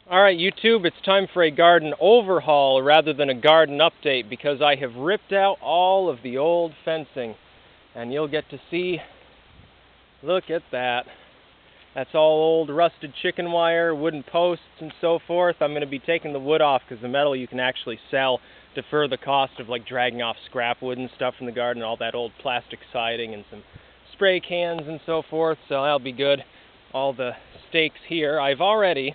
Alright YouTube, it's time for a garden overhaul rather than a garden update because I have ripped out all of the old fencing and you'll get to see, look at that. That's all old rusted chicken wire, wooden posts and so forth. I'm going to be taking the wood off because the metal you can actually sell, defer the cost of like dragging off scrap wood and stuff from the garden, all that old plastic siding and some spray cans and so forth, so that'll be good. All the stakes here, I've already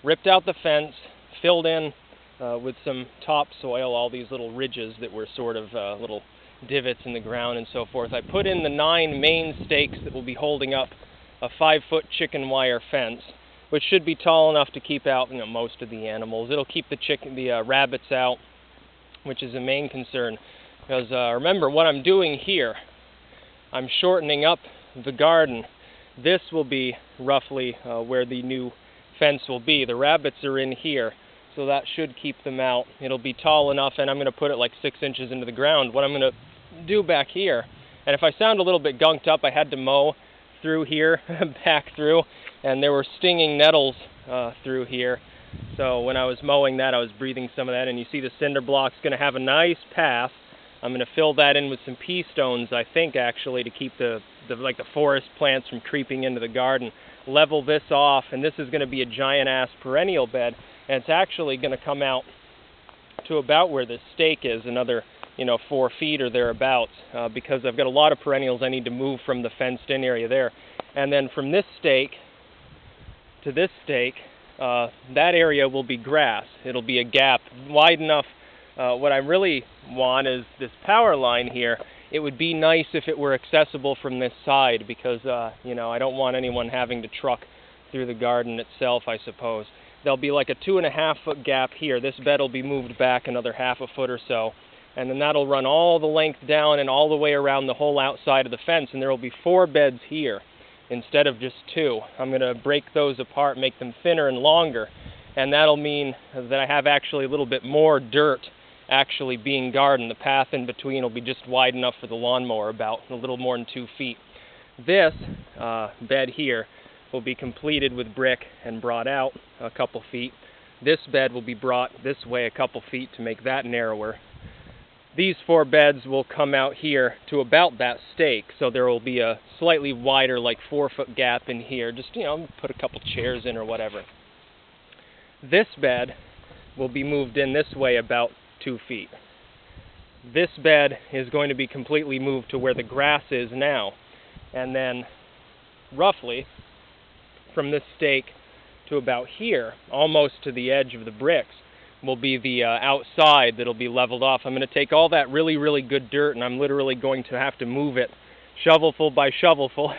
ripped out the fence, filled in with some topsoil, all these little ridges that were sort of little divots in the ground and so forth. I put in the 9 main stakes that will be holding up a 5-foot chicken wire fence, which should be tall enough to keep out most of the animals. It'll keep the rabbits out, which is a main concern. Because remember what I'm doing here, I'm shortening up the garden. This will be roughly where the new fence will be. The rabbits are in here, so that should keep them out. It'll be tall enough, and I'm going to put it like 6 inches into the ground. What I'm going to do back here, and if I sound a little bit gunked up, I had to mow through here, back through, and there were stinging nettles through here. So when I was mowing that, I was breathing some of that, and you see the cinder block's going to have a nice path. I'm going to fill that in with some pea stones, I think, actually, to keep the forest plants from creeping into the garden. Level this off, and this is going to be a giant-ass perennial bed, and it's actually going to come out to about where this stake is, another 4 feet or thereabouts, because I've got a lot of perennials I need to move from the fenced-in area there. And then from this stake to this stake, that area will be grass. It'll be a gap wide enough. What I really want is this power line here. It would be nice if it were accessible from this side because, I don't want anyone having to truck through the garden itself, I suppose. There'll be like a 2.5-foot gap here. This bed will be moved back another 1/2 foot or so, and then that'll run all the length down and all the way around the whole outside of the fence, and there will be 4 beds here instead of just 2. I'm going to break those apart, make them thinner and longer, and that'll mean that I have actually a little bit more dirt actually being gardened. The path in between will be just wide enough for the lawnmower, about a little more than 2 feet. This bed here will be completed with brick and brought out a couple feet. This bed will be brought this way a couple feet to make that narrower. These 4 beds will come out here to about that stake, so there will be a slightly wider, like 4-foot gap in here. Just, put a couple chairs in or whatever. This bed will be moved in this way about 2 feet. This bed is going to be completely moved to where the grass is now, and then roughly from this stake to about here, almost to the edge of the bricks, will be the outside that'll be leveled off. I'm going to take all that really, really good dirt, and I'm literally going to have to move it shovelful by shovelful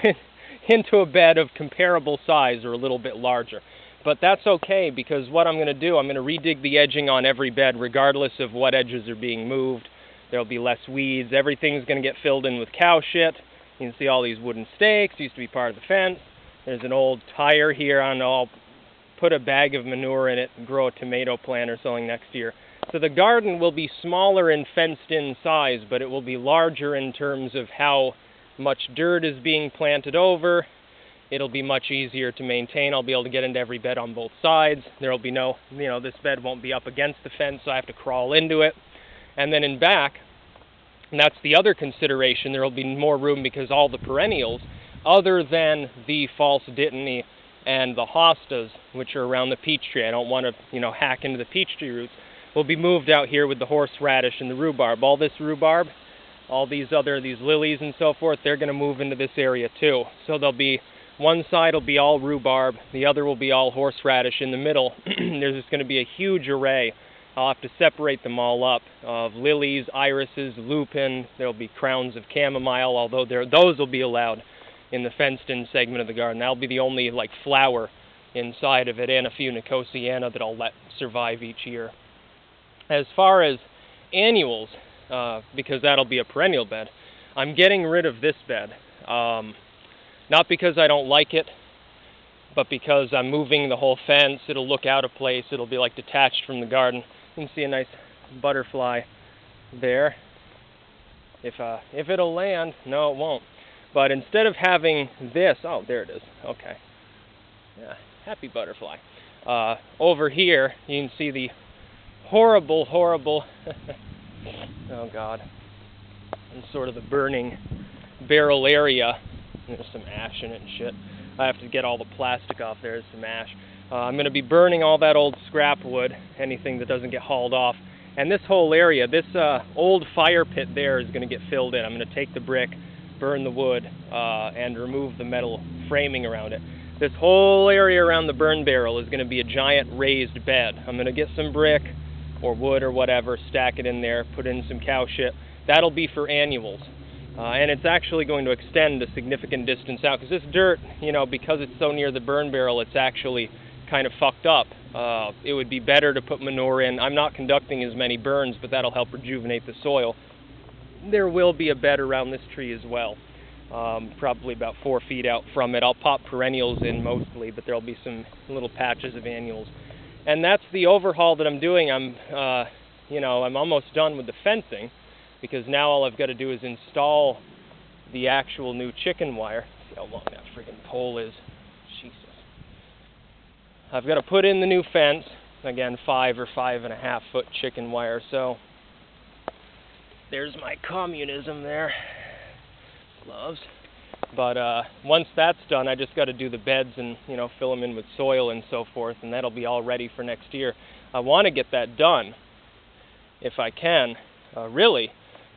into a bed of comparable size or a little bit larger. But that's okay, because what I'm going to do, I'm going to redig the edging on every bed regardless of what edges are being moved. There'll be less weeds. Everything's going to get filled in with cow shit. You can see all these wooden stakes used to be part of the fence. There's an old tire here. I'll put a bag of manure in it and grow a tomato plant or something next year. So the garden will be smaller and fenced-in size, but it will be larger in terms of how much dirt is being planted over. It'll be much easier to maintain. I'll be able to get into every bed on both sides. There'll be no, this bed won't be up against the fence, so I have to crawl into it. And then in back, and that's the other consideration, there'll be more room because all the perennials, other than the false dittany and the hostas, which are around the peach tree, I don't want to, hack into the peach tree roots, will be moved out here with the horseradish and the rhubarb. All this rhubarb, all these lilies and so forth, they're going to move into this area too. So there'll be one side will be all rhubarb, the other will be all horseradish. In the middle, there's just going to be a huge array. I'll have to separate them all up, of lilies, irises, lupin. There'll be crowns of chamomile, although those will be allowed in the fenced-in segment of the garden. That'll be the only flower inside of it, and a few nicotiana that I'll let survive each year. As far as annuals, because that'll be a perennial bed, I'm getting rid of this bed. Not because I don't like it, but because I'm moving the whole fence. It'll look out of place. It'll be detached from the garden. You can see a nice butterfly there. If it'll land, no, it won't. But instead of having this, oh, there it is. Okay. Yeah, happy butterfly. Over here, you can see the horrible, horrible, oh God, and sort of the burning barrel area. There's some ash in it and shit. I have to get all the plastic off there. There's some ash. I'm going to be burning all that old scrap wood, anything that doesn't get hauled off. And this whole area, this old fire pit there is going to get filled in. I'm going to take the brick, burn the wood, and remove the metal framing around it. This whole area around the burn barrel is going to be a giant raised bed. I'm going to get some brick or wood or whatever, stack it in there, put in some cow shit. That'll be for annuals. And it's actually going to extend a significant distance out, because this dirt, you know, because it's so near the burn barrel, it's actually kind of fucked up. It would be better to put manure in. I'm not conducting as many burns, but that'll help rejuvenate the soil. There will be a bed around this tree as well, probably about 4 feet out from it. I'll pop perennials in mostly, but there'll be some little patches of annuals. And that's the overhaul that I'm doing. I'm almost done with the fencing, because now all I've got to do is install the actual new chicken wire. See how long that friggin' pole is. Jesus. I've got to put in the new fence. Again, 5 or 5.5 foot chicken wire. So there's my communism there. Gloves. But once that's done, I just got to do the beds and, you know, fill them in with soil and so forth, and that'll be all ready for next year. I want to get that done, if I can, really,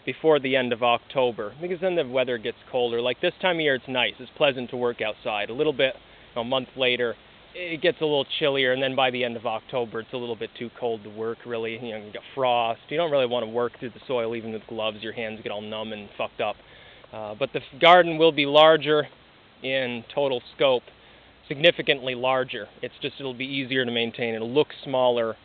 before the end of October, because then the weather gets colder. Like this time of year, it's nice. It's pleasant to work outside. A little bit, a month later, it gets a little chillier, and then by the end of October, it's a little bit too cold to work, really. You know, you got frost. You don't really want to work through the soil, even with gloves. Your hands get all numb and fucked up. But the garden will be larger in total scope, significantly larger. It's just, it'll be easier to maintain. It'll look smaller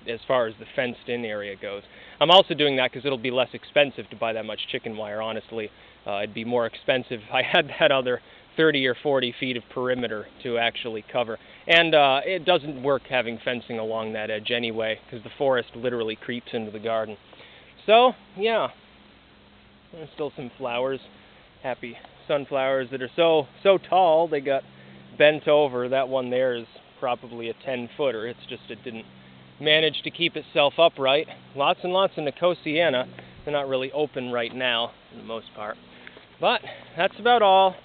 as far as the fenced-in area goes. I'm also doing that because it'll be less expensive to buy that much chicken wire, honestly. It'd be more expensive if I had that other 30 or 40 feet of perimeter to actually cover. And it doesn't work having fencing along that edge anyway, because the forest literally creeps into the garden. So, yeah. There's still some flowers. Happy sunflowers that are so tall they got bent over. That one there is probably a 10-footer. It's just it didn't manage to keep itself upright. Lots and lots of Nicotiana. They're not really open right now, for the most part. But that's about all.